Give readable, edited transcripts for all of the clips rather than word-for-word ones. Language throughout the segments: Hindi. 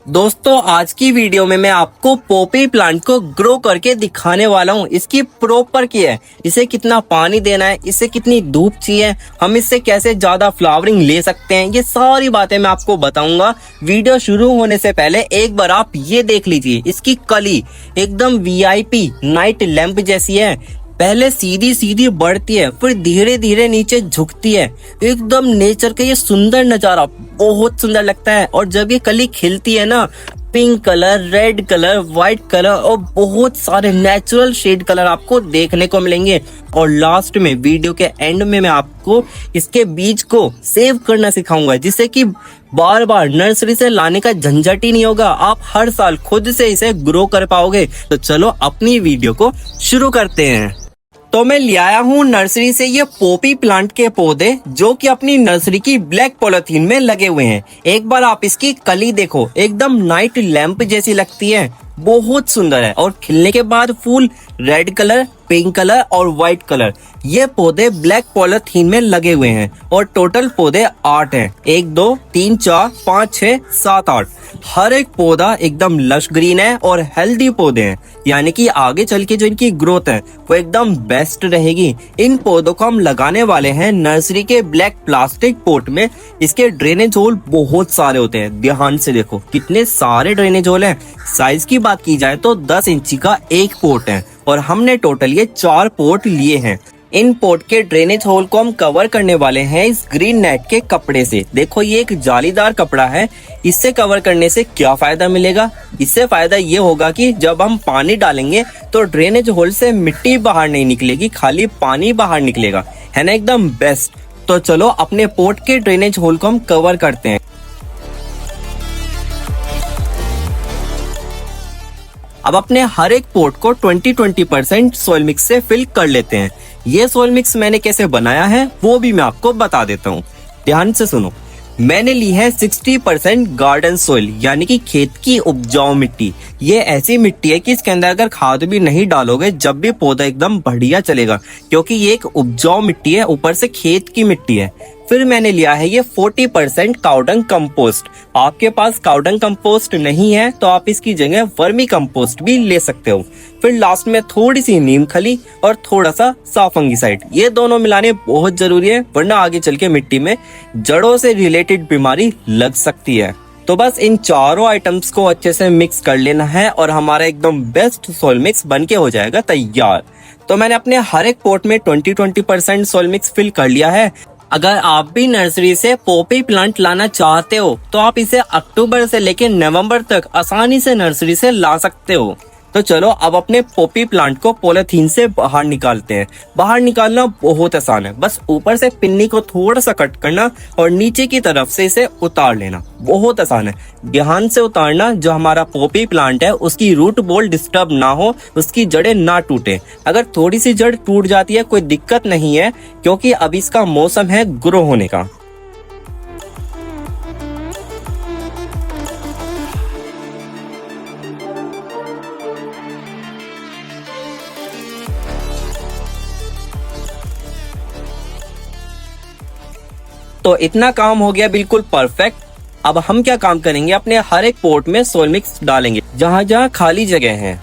दोस्तों आज की वीडियो में मैं आपको पोपी प्लांट को ग्रो करके दिखाने वाला हूँ। इसकी प्रॉपर की है, इसे कितना पानी देना है, इसे कितनी धूप चाहिए, हम इससे कैसे ज्यादा फ्लावरिंग ले सकते हैं, ये सारी बातें मैं आपको बताऊंगा। वीडियो शुरू होने से पहले एक बार आप ये देख लीजिए, इसकी कली एकदम वीआईपी नाइट लैंप जैसी है। पहले सीधी सीधी बढ़ती है, फिर धीरे धीरे नीचे झुकती है। एकदम नेचर का ये सुंदर नजारा बहुत सुंदर लगता है। और जब ये कली खिलती है ना, pink colour, red colour, white colour और बहुत सारे नेचुरल शेड कलर आपको देखने को मिलेंगे। और लास्ट में वीडियो के एंड में मैं आपको इसके बीज को सेव करना सिखाऊंगा, जिससे कि बार बार नर्सरी से लाने का झंझट ही नहीं होगा। आप हर साल खुद से इसे ग्रो कर पाओगे। तो चलो अपनी वीडियो को शुरू करते हैं। तो मैं ले आया हूँ नर्सरी से ये पोपी प्लांट के पौधे, जो कि अपनी नर्सरी की ब्लैक पॉलिथीन में लगे हुए हैं। एक बार आप इसकी कली देखो, एकदम नाइट लैंप जैसी लगती है, बहुत सुंदर है। और खिलने के बाद फूल रेड कलर, पिंक कलर और व्हाइट कलर, ये पौधे ब्लैक पॉलिथीन में लगे हुए हैं। और टोटल पौधे 8 हैं, 1 2 3 4 5 6 7 8। हर एक पौधा एकदम लश ग्रीन है और हेल्दी पौधे हैं, यानी कि आगे चल के जो इनकी ग्रोथ है वो एकदम बेस्ट रहेगी। इन पौधों को हम लगाने वाले हैं नर्सरी के ब्लैक प्लास्टिक पॉट में। इसके ड्रेनेज होल बहुत सारे होते हैं, ध्यान से देखो कितने सारे ड्रेनेज होल हैं। साइज की बात की जाए तो 10 इंची का एक पोर्ट है और हमने टोटल ये 4 पोर्ट लिए हैं। इन पोर्ट के ड्रेनेज होल को हम कवर करने वाले हैं इस ग्रीन नेट के कपड़े से। देखो ये एक जालीदार कपड़ा है, इससे कवर करने से क्या फायदा मिलेगा? इससे फायदा ये होगा कि जब हम पानी डालेंगे तो ड्रेनेज होल से मिट्टी बाहर नहीं निकलेगी, खाली पानी बाहर निकलेगा, है ना, एकदम बेस्ट। तो चलो अपने पोर्ट के ड्रेनेज होल को हम कवर करते हैं। अब अपने हर एक पोर्ट को 20-20% सोइल मिक्स से फिल कर लेते हैं। ये सोइल मिक्स मैंने कैसे बनाया है वो भी मैं आपको बता देता हूँ, ध्यान से सुनो। मैंने ली है 60% गार्डन सोइल, यानी कि खेत की उपजाऊ मिट्टी। ये ऐसी मिट्टी है कि इसके अंदर अगर खाद भी नहीं डालोगे जब भी पौधा एकदम बढ़िया चलेगा, क्योंकि ये एक उपजाऊ मिट्टी है, ऊपर से खेत की मिट्टी है। फिर मैंने लिया है ये 40% काउडंग कंपोस्ट। आपके पास काउडंग कंपोस्ट नहीं है तो आप इसकी जगह वर्मी कंपोस्ट भी ले सकते हो। फिर लास्ट में थोड़ी सी नीम खली और थोड़ा सा साफंगीसाइड, ये दोनों मिलाने बहुत जरूरी है, वरना आगे चल के मिट्टी में जड़ों से रिलेटेड बीमारी लग सकती है। तो बस इन चारों आइटम्स को अच्छे से मिक्स कर लेना है और हमारा एकदम बेस्ट सोइल मिक्स बनके हो जाएगा तैयार। तो मैंने अपने हर एक पॉट में 20-20% सोइल मिक्स फिल कर लिया है। अगर आप भी नर्सरी से पोपी प्लांट लाना चाहते हो तो आप इसे अक्टूबर से लेकर नवंबर तक आसानी से नर्सरी से ला सकते हो। तो चलो अब अपने पोपी प्लांट को पॉलीथीन से बाहर निकालते हैं। बाहर निकालना बहुत आसान है, बस ऊपर से पिन्नी को थोड़ा सा कट करना और नीचे की तरफ से इसे उतार लेना, बहुत आसान है। ध्यान से उतारना, जो हमारा पोपी प्लांट है उसकी रूट बॉल डिस्टर्ब ना हो, उसकी जड़ें ना टूटे। अगर थोड़ी सी जड़ टूट जाती है कोई दिक्कत नहीं है, क्योंकि अब इसका मौसम है ग्रो होने का। तो इतना काम हो गया बिल्कुल परफेक्ट। अब हम क्या काम करेंगे, अपने हर एक पोर्ट में सोइल मिक्स डालेंगे जहां जहां खाली जगह है।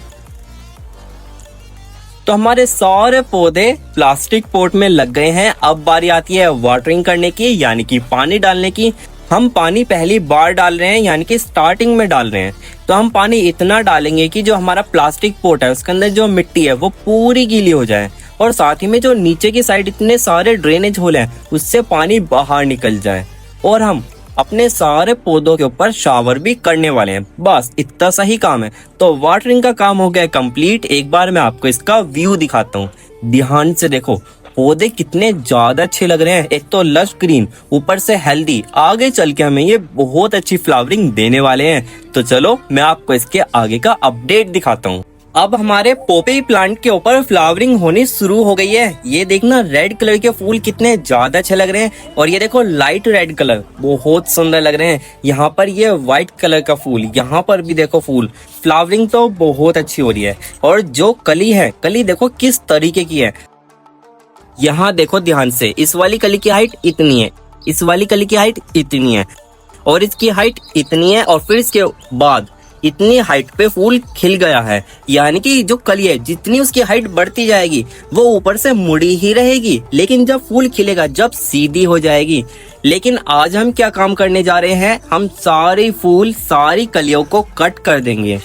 तो हमारे सारे पौधे प्लास्टिक पोर्ट में लग गए हैं। अब बारी आती है वाटरिंग करने की, यानी कि पानी डालने की। हम पानी पहली बार डाल रहे हैं, यानी कि स्टार्टिंग में डाल रहे हैं। तो हम पानी इतना डालेंगे कि जो हमारा प्लास्टिक पोर्ट है उसके अंदर जो मिट्टी है वो पूरी गीली हो जाए, और साथ ही में जो नीचे की साइड इतने सारे ड्रेनेज होल हैं उससे पानी बाहर निकल जाए। और हम अपने सारे पौधों के ऊपर शावर भी करने वाले हैं। बस इतना सही काम है। तो वाटरिंग का काम हो गया कंप्लीट। एक बार मैं आपको इसका व्यू दिखाता हूँ, ध्यान से देखो पौधे कितने ज्यादा अच्छे लग रहे हैं। एक तो लश ग्रीन, ऊपर से हेल्दी, आगे चल के हमें ये बहुत अच्छी फ्लावरिंग देने वाले हैं। तो चलो मैं आपको इसके आगे का अपडेट दिखाता हूँ। अब हमारे पोपी प्लांट के ऊपर फ्लावरिंग होनी शुरू हो गई है। ये देखना रेड कलर के फूल कितने ज्यादा अच्छे लग रहे हैं, और ये देखो लाइट रेड कलर बहुत सुंदर लग रहे हैं। यहाँ पर ये व्हाइट कलर का फूल, यहाँ पर भी देखो फूल, फ्लावरिंग तो बहुत अच्छी हो रही है। और जो कली है, कली देखो किस तरीके की है। यहाँ देखो ध्यान से, इस वाली कली की हाइट इतनी है, इस वाली कली की हाइट इतनी है, और इसकी हाइट इतनी है और फिर इसके बाद इतनी हाइट पे फूल खिल गया है। यानी कि जो कली है जितनी उसकी हाइट बढ़ती जाएगी वो ऊपर से मुड़ी ही रहेगी, लेकिन जब फूल खिलेगा जब सीधी हो जाएगी। लेकिन आज हम क्या काम करने जा रहे हैं, हम सारी फूल सारी कलियों को कट कर देंगे,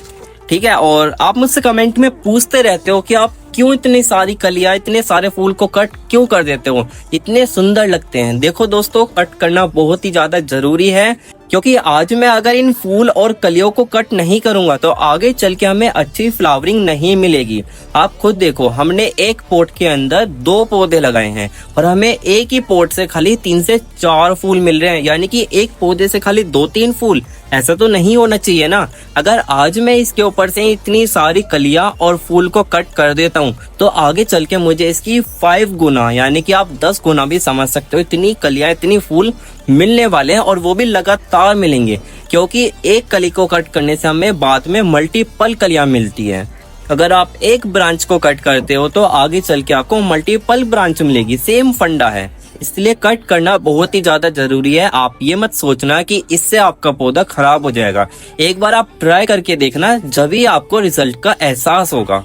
ठीक है। और आप मुझसे कमेंट में पूछते रहते हो कि आप क्यों इतनी सारी कलियां इतने सारे फूल को कट क्यों कर देते हो, इतने सुंदर लगते हैं। देखो दोस्तों, कट करना बहुत ही ज्यादा जरूरी है, क्योंकि आज मैं अगर इन फूल और कलियों को कट नहीं करूंगा तो आगे चल के हमें अच्छी फ्लावरिंग नहीं मिलेगी। आप खुद देखो, हमने एक पॉट के अंदर 2 पौधे लगाए हैं और हमें एक ही पॉट से खाली 3 से 4 फूल मिल रहे हैं, यानी कि एक पौधे से खाली 2-3 फूल। ऐसा तो नहीं होना चाहिए ना। अगर आज मैं इसके ऊपर से इतनी सारी कलियां और फूल को कट कर देता हूं तो आगे चल के मुझे इसकी 5 गुना यानी कि आप 10 गुना भी समझ सकते हो इतनी कलियां इतनी फूल मिलने वाले हैं, और वो भी लगातार मिलेंगे, क्योंकि एक कली को कट करने से हमें बाद में मल्टीपल कलियां मिलती हैं। अगर आप एक ब्रांच को कट करते हो तो आगे चल के आपको मल्टीपल ब्रांच मिलेगी। सेम फंडा है, इसलिए कट करना बहुत ही ज्यादा जरूरी है। आप ये मत सोचना कि इससे आपका पौधा खराब हो जाएगा। एक बार आप ट्राई करके देखना, जब ही आपको रिजल्ट का एहसास होगा।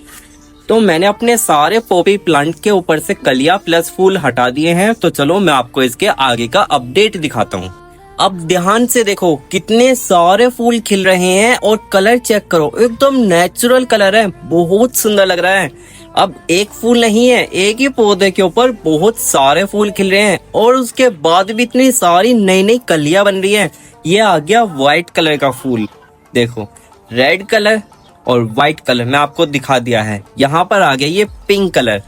तो मैंने अपने सारे पॉपी प्लांट के ऊपर से कलियां प्लस फूल हटा दिए हैं। तो चलो मैं आपको इसके आगे का अपडेट दिखाता हूँ। अब ध्यान से देखो, कितने सारे फूल खिल रहे हैं और कलर चेक करो, एकदम नेचुरल कलर है, बहुत सुंदर लग रहा है। अब एक फूल नहीं है, एक ही पौधे के ऊपर बहुत सारे फूल खिल रहे हैं और उसके बाद भी इतनी सारी नई नई कलियां बन रही हैं। ये आ गया व्हाइट कलर का फूल, देखो रेड कलर और व्हाइट कलर मैं आपको दिखा दिया है। यहाँ पर आ गया ये पिंक कलर।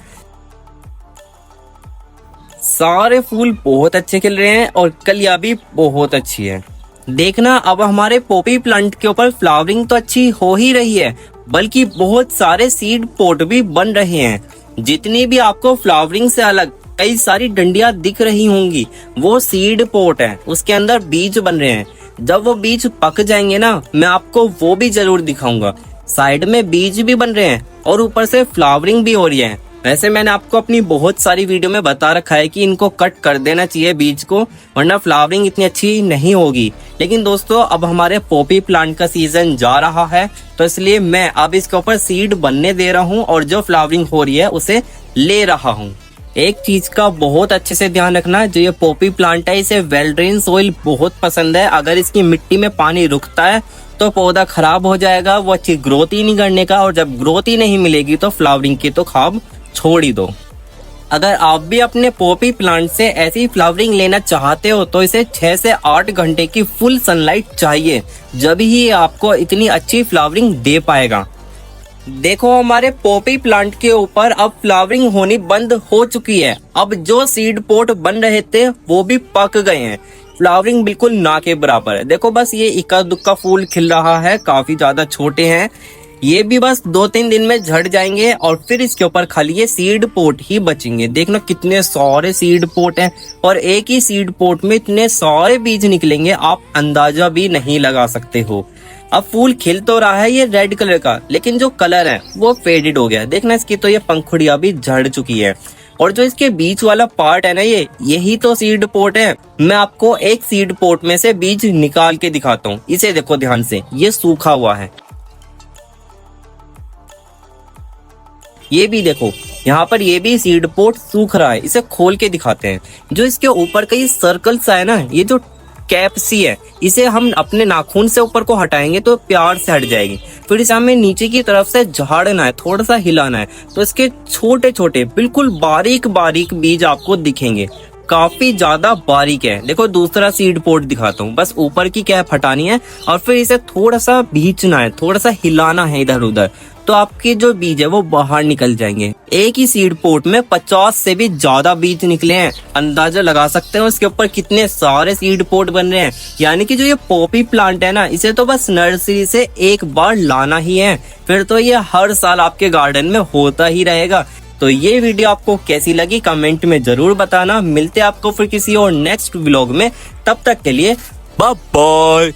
सारे फूल बहुत अच्छे खिल रहे हैं और कलियां भी बहुत अच्छी है। देखना, अब हमारे पॉपी प्लांट के ऊपर फ्लावरिंग तो अच्छी हो ही रही है, बल्कि बहुत सारे सीड पोट भी बन रहे हैं। जितनी भी आपको फ्लावरिंग से अलग कई सारी डंडियां दिख रही होंगी, वो सीड पोट है, उसके अंदर बीज बन रहे हैं। जब वो बीज पक जाएंगे ना, मैं आपको वो भी जरूर दिखाऊंगा। साइड में बीज भी बन रहे हैं और ऊपर से फ्लावरिंग भी हो रही है। वैसे मैंने आपको अपनी बहुत सारी वीडियो में बता रखा है कि इनको कट कर देना चाहिए बीज को, वरना फ्लावरिंग इतनी अच्छी नहीं होगी। लेकिन दोस्तों, अब हमारे पॉपी प्लांट का सीजन जा रहा है, तो इसलिए मैं अब इसके ऊपर सीड बनने दे रहा हूँ और जो फ्लावरिंग हो रही है उसे ले रहा हूँ। एक चीज का बहुत अच्छे से ध्यान रखना, जो ये पॉपी प्लांट है इसे वेल ड्रेन सोइल बहुत पसंद है। अगर इसकी मिट्टी में पानी रुकता है तो पौधा खराब हो जाएगा, वो अच्छी ग्रोथ ही नहीं करने का, और जब ग्रोथ ही नहीं मिलेगी तो फ्लावरिंग की तो ख्वाब छोड़ ही दो। अगर आप भी अपने पॉपी प्लांट से ऐसी फ्लावरिंग लेना चाहते हो तो इसे 6 से 8 घंटे की फुल सनलाइट चाहिए, जब ही आपको इतनी अच्छी फ्लावरिंग दे पाएगा। देखो, हमारे पॉपी प्लांट के ऊपर अब फ्लावरिंग होनी बंद हो चुकी है। अब जो सीड पोट बन रहे थे वो भी पक गए हैं, फ्लावरिंग बिल्कुल ना के बराबर है। देखो, बस ये इक्का दुक्का फूल खिल रहा है, काफी ज्यादा छोटे हैं। ये भी बस 2-3 दिन में झड़ जाएंगे और फिर इसके ऊपर खाली ये सीड पोट ही बचेंगे। देखना कितने सारे सीड पोट हैं और एक ही सीड पोट में इतने सारे बीज निकलेंगे, आप अंदाजा भी नहीं लगा सकते हो। अब फूल खिल तो रहा है ये रेड कलर का, लेकिन जो कलर है वो फेडेड हो गया है। देखना, इसकी तो ये पंखुड़ियां भी झड़ चुकी है। और जो इसके बीच वाला पार्ट है ना, यही तो सीड पोट है। मैं आपको एक सीड पोट में से बीज निकाल के दिखाता हूँ। इसे देखो ध्यान से, ये सूखा हुआ है। ये भी देखो, यहाँ पर ये भी सीड पोट सूख रहा है। इसे खोल के दिखाते हैं। जो इसके ऊपर का ये सर्कल सा है ना, ये जो कैप सी है, इसे हम अपने नाखून से ऊपर को हटाएंगे तो प्यार से हट जाएगी। फिर इसे हमें नीचे की तरफ से झाड़ना है, थोड़ा सा हिलाना है, तो इसके छोटे छोटे बिल्कुल बारीक बारीक बीज आपको दिखेंगे, काफी ज्यादा बारीक है। देखो, दूसरा सीड पोट दिखाता हूँ। बस ऊपर की कैप हटानी है और फिर इसे थोड़ा सा भींचना है, थोड़ा सा हिलाना है इधर उधर, तो आपके जो बीज है वो बाहर निकल जाएंगे। एक ही सीड पोट में 50 से भी ज्यादा बीज निकले हैं। अंदाजा लगा सकते हो इसके ऊपर कितने सारे सीड पोट बन रहे हैं। यानी कि जो ये पॉपी प्लांट है ना, इसे तो बस नर्सरी से एक बार लाना ही है, फिर तो ये हर साल आपके गार्डन में होता ही रहेगा। तो ये वीडियो आपको कैसी लगी कमेंट में जरूर बताना। मिलते हैं आपको फिर किसी और नेक्स्ट व्लॉग में, तब तक के लिए बाय बाय।